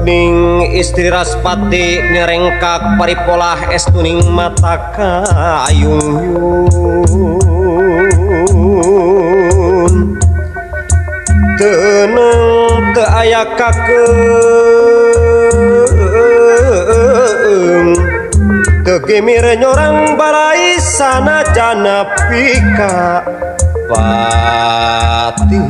Ning istri Raspati nyerengkak paripolah estuning mata kayung tenang teu aya kakeung teu gemir nyorang balai sanajana pika pati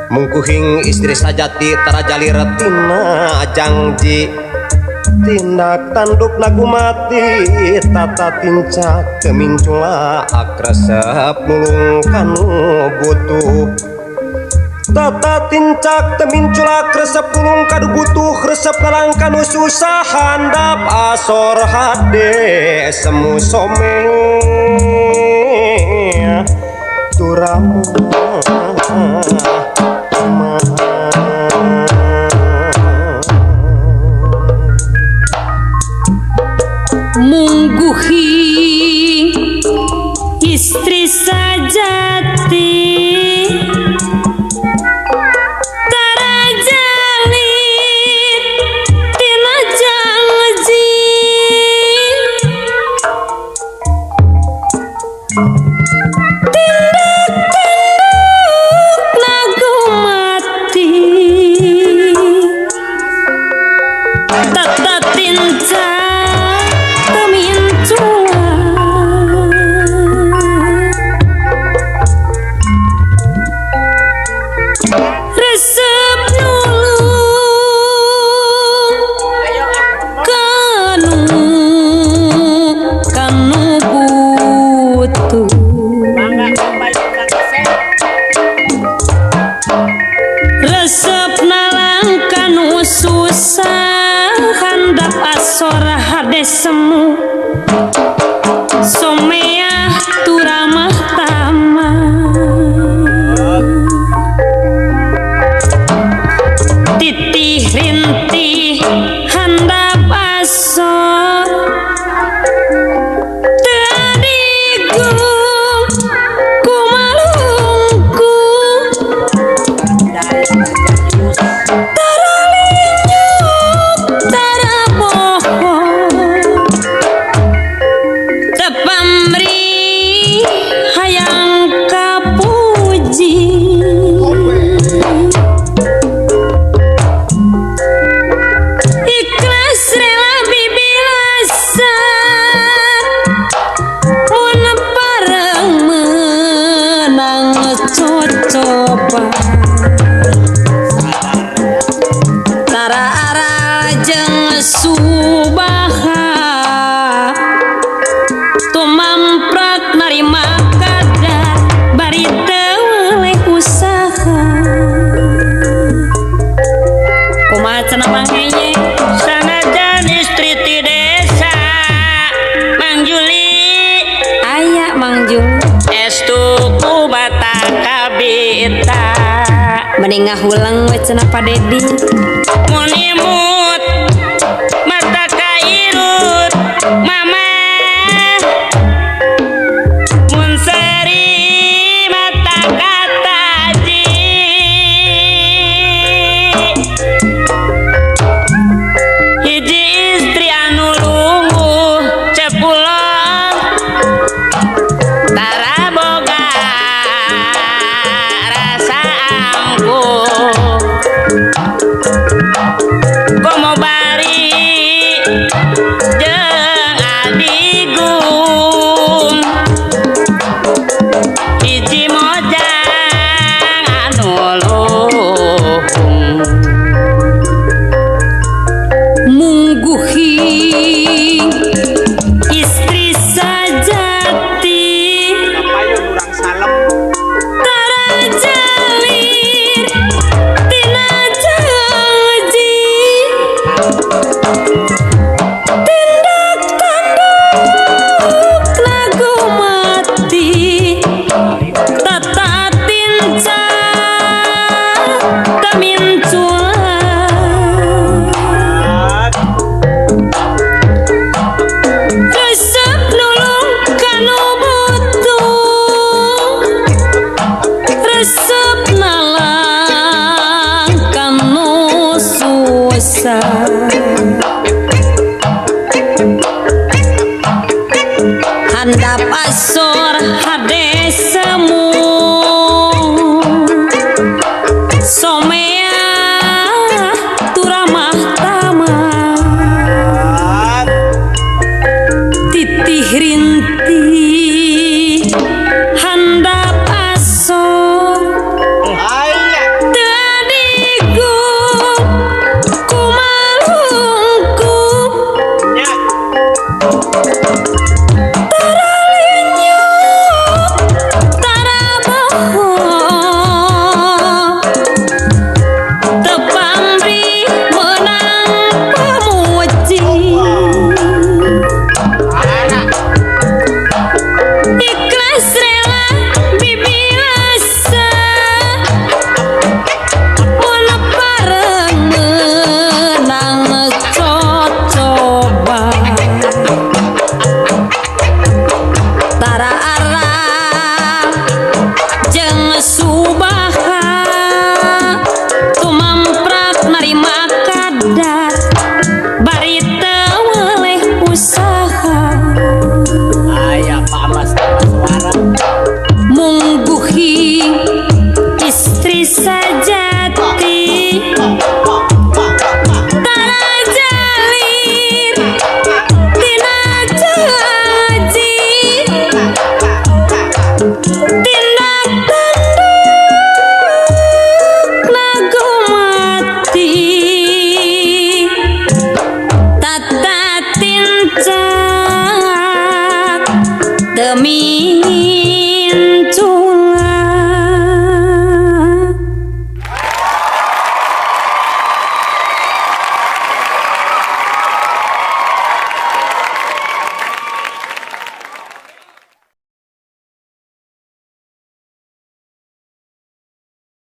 mungkuhing istri sajati tarajali retina jangji tindak tanduk nagu mati tata tincak kemincula akresep nulung kanu butuh tata tincak temincula kresep nulung kanu butuh resep kalang kanu susah handap asor hade semu some turamu mungguhi istri sajati tarajalit tina janji tindak-tanduk nagu mati tata tinca resep nulung kanu butuh resep nalang kanu susah handap asor hade semu someah turamah tama titih rintih handap asor tadigung kumalungku taralinyuk tarabohong tepamri hayang kapuji ikhlas rela bibilasan mun pareng menang cocoba tara ara jeung subaha tumamprat narima kadar bari teu usaha kumaha cenah mangenya sanajan istri ti desa Mang Juli aya Mang Juli estu ku bataka bita mending ngahulang we cenah Pak Dedi mun imut mata kairut mama mun seri mata kataji hiji istri anu lungguh cepulong tara boga rasa angkuh desa handap asor hade semu somea turamah tamah titih rinti handap asor tadigu kumalungku taralinyo taraboho tepamri menang pamuji ikhlas rela bibirasa mun bareng menang cocoba tara arah jeung subaha tumamprak narima kadat bari teu weleh usaha Ayah pamas suara mungguhi istri sajati tara jalir tina jaji